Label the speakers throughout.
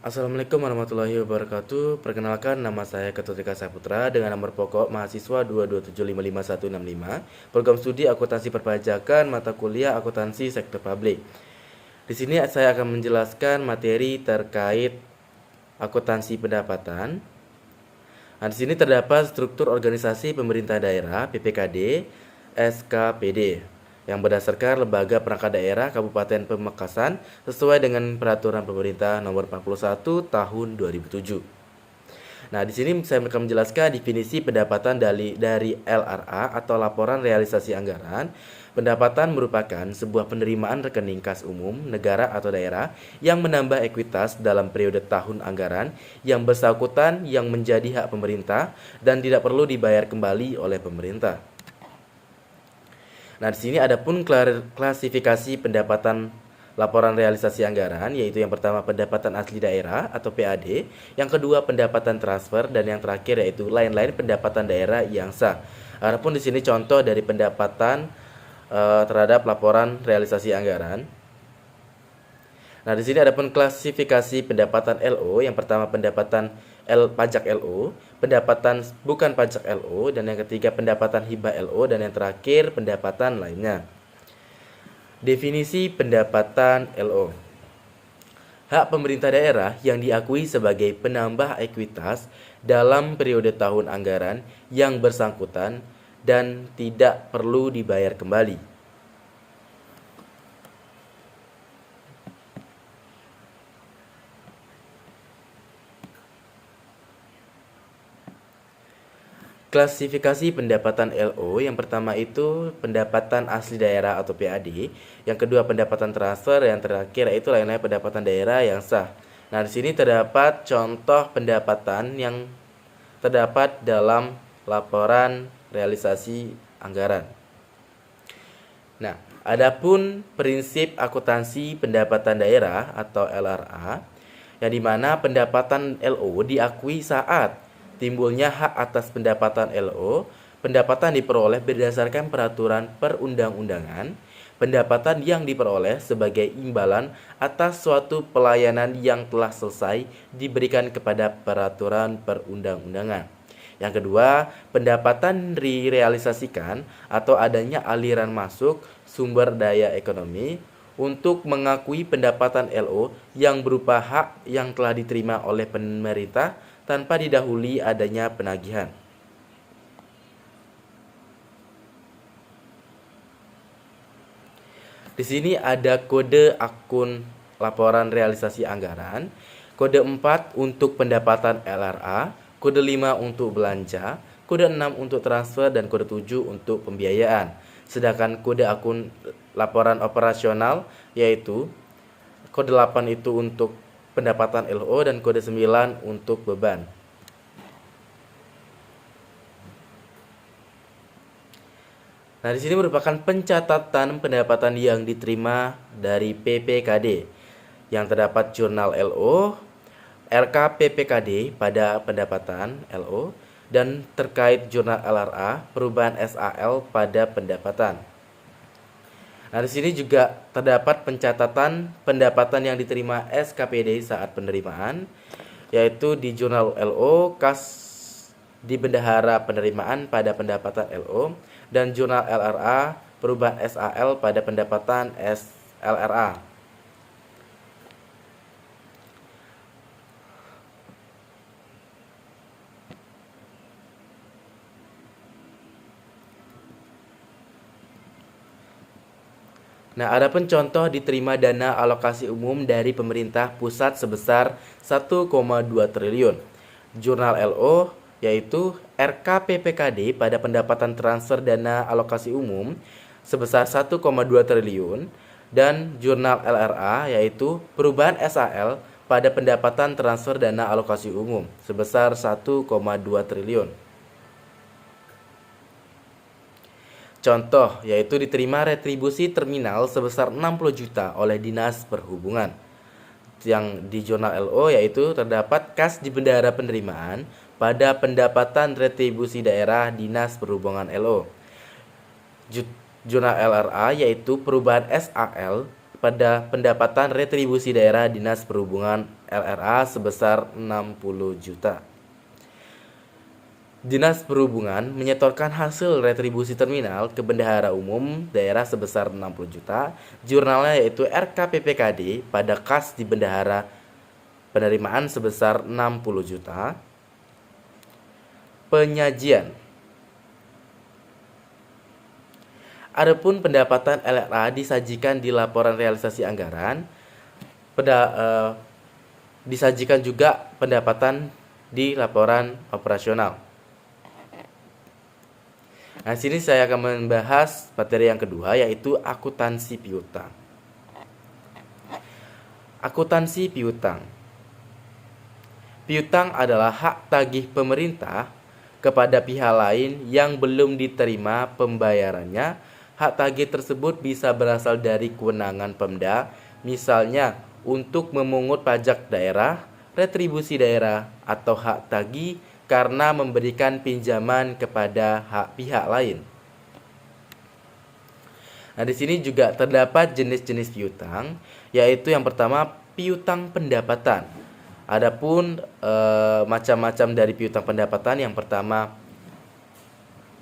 Speaker 1: Assalamualaikum warahmatullahi wabarakatuh. Perkenalkan, nama saya Ketut Rika Saputra dengan nomor pokok mahasiswa 227555165, program studi akuntansi perpajakan, mata kuliah akuntansi sektor publik. Di sini saya akan menjelaskan materi terkait akuntansi pendapatan. Nah, di sini terdapat struktur organisasi pemerintah daerah (PPKD), SKPD, yang berdasarkan Lembaga Perangkat Daerah Kabupaten Pamekasan sesuai dengan Peraturan Pemerintah Nomor 41 Tahun 2007. Nah, di sini saya akan menjelaskan definisi pendapatan dari LRA atau Laporan Realisasi Anggaran. Pendapatan merupakan sebuah penerimaan rekening kas umum negara atau daerah yang menambah ekuitas dalam periode tahun anggaran yang bersangkutan yang menjadi hak pemerintah dan tidak perlu dibayar kembali oleh pemerintah. Nah, di sini ada pun klasifikasi pendapatan laporan realisasi anggaran, yaitu yang pertama pendapatan asli daerah atau PAD, yang kedua pendapatan transfer, dan yang terakhir yaitu lain-lain pendapatan daerah yang sah. Adapun di sini contoh dari pendapatan terhadap laporan realisasi anggaran. Nah, di sini ada pun klasifikasi pendapatan LO. Yang pertama pendapatan pajak LO, pendapatan bukan pajak LO, dan yang ketiga pendapatan hibah LO, dan yang terakhir pendapatan lainnya. Definisi pendapatan LO. Hak pemerintah daerah yang diakui sebagai penambah ekuitas dalam periode tahun anggaran yang bersangkutan dan tidak perlu dibayar kembali. Klasifikasi pendapatan LO, yang pertama itu pendapatan asli daerah atau PAD, yang kedua pendapatan transfer, yang terakhir itu lain-lain pendapatan daerah yang sah. Nah, di sini terdapat contoh pendapatan yang terdapat dalam laporan realisasi anggaran. Nah, adapun prinsip akuntansi pendapatan daerah atau LRA, yang dimana pendapatan LO diakui saat timbulnya hak atas pendapatan LO. Pendapatan diperoleh berdasarkan peraturan perundang-undangan. Pendapatan yang diperoleh sebagai imbalan atas suatu pelayanan yang telah selesai diberikan kepada peraturan perundang-undangan. Yang kedua, pendapatan direalisasikan atau adanya aliran masuk sumber daya ekonomi untuk mengakui pendapatan LO yang berupa hak yang telah diterima oleh pemerintah tanpa didahului adanya penagihan. Di sini ada kode akun laporan realisasi anggaran, kode 4 untuk pendapatan LRA, kode 5 untuk belanja, kode 6 untuk transfer, dan kode 7 untuk pembiayaan. Sedangkan kode akun laporan operasional yaitu kode 8 itu untuk pendapatan LO dan kode 9 untuk beban. Nah, di sini merupakan pencatatan pendapatan yang diterima dari PPKD yang terdapat jurnal LO, RK PPKD pada pendapatan LO, dan terkait jurnal LRA perubahan SAL pada pendapatan. Nah, di sini juga terdapat pencatatan pendapatan yang diterima SKPD saat penerimaan, yaitu di jurnal LO, kas di bendahara penerimaan pada pendapatan LO, dan jurnal LRA perubahan SAL pada pendapatan LRA. Nah, adapun contoh diterima dana alokasi umum dari pemerintah pusat sebesar 1,2 triliun. Jurnal LO yaitu RKPPKD pada pendapatan transfer dana alokasi umum sebesar 1,2 triliun, dan jurnal LRA yaitu perubahan SAL pada pendapatan transfer dana alokasi umum sebesar 1,2 triliun. Contoh yaitu diterima retribusi terminal sebesar 60 juta oleh Dinas Perhubungan. Yang di jurnal LO yaitu terdapat kas di bendahara penerimaan pada pendapatan retribusi daerah Dinas Perhubungan LO. Jurnal LRA yaitu perubahan SAL pada pendapatan retribusi daerah Dinas Perhubungan LRA sebesar 60 juta. Dinas Perhubungan menyetorkan hasil retribusi terminal ke Bendahara Umum daerah sebesar 60 juta. Jurnalnya yaitu RKPPKD pada kas di Bendahara penerimaan sebesar 60 juta. Penyajian. Adapun pendapatan LRA disajikan di laporan realisasi anggaran. Disajikan juga pendapatan di laporan operasional. Nah, sini saya akan membahas materi yang kedua, yaitu akuntansi piutang. Akuntansi piutang. Piutang adalah hak tagih pemerintah kepada pihak lain yang belum diterima pembayarannya. Hak tagih tersebut bisa berasal dari kewenangan Pemda, misalnya untuk memungut pajak daerah, retribusi daerah, atau hak tagih karena memberikan pinjaman kepada pihak lain. Nah, di sini juga terdapat jenis-jenis piutang, yaitu yang pertama piutang pendapatan. Adapun macam-macam dari piutang pendapatan, yang pertama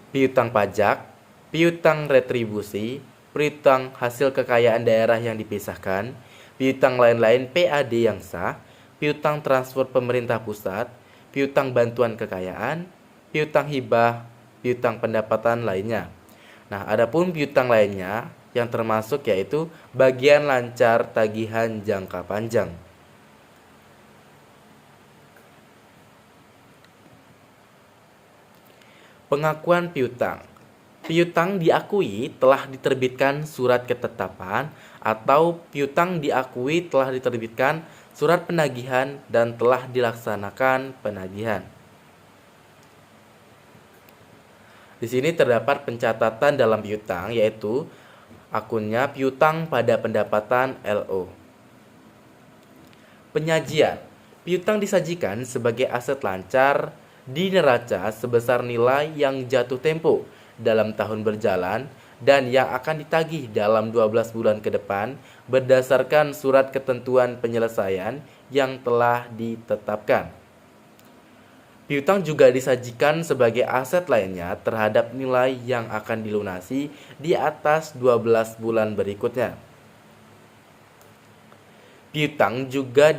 Speaker 1: piutang pajak, piutang retribusi, piutang hasil kekayaan daerah yang dipisahkan, piutang lain-lain PAD yang sah, piutang transfer pemerintah pusat, piutang bantuan kekayaan, piutang hibah, piutang pendapatan lainnya. Nah, adapun piutang lainnya yang termasuk yaitu bagian lancar tagihan jangka panjang. Pengakuan piutang. Piutang diakui telah diterbitkan surat ketetapan atau piutang diakui telah diterbitkan surat penagihan dan telah dilaksanakan penagihan. Di sini terdapat pencatatan dalam piutang, yaitu akunnya piutang pada pendapatan LO. Penyajian. Piutang disajikan sebagai aset lancar di neraca sebesar nilai yang jatuh tempo dalam tahun berjalan dan yang akan ditagih dalam 12 bulan ke depan berdasarkan surat ketentuan penyelesaian yang telah ditetapkan. Piutang juga disajikan sebagai aset lainnya terhadap nilai yang akan dilunasi di atas 12 bulan berikutnya. Piutang juga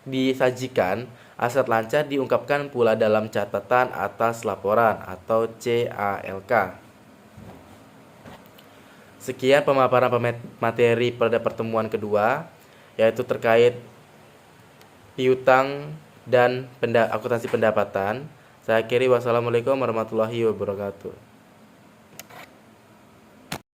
Speaker 1: disajikan aset lancar diungkapkan pula dalam catatan atas laporan atau CALK. Sekian pemaparan materi pada pertemuan kedua, yaitu terkait piutang dan akuntansi pendapatan. Saya akhiri, wassalamualaikum warahmatullahi wabarakatuh.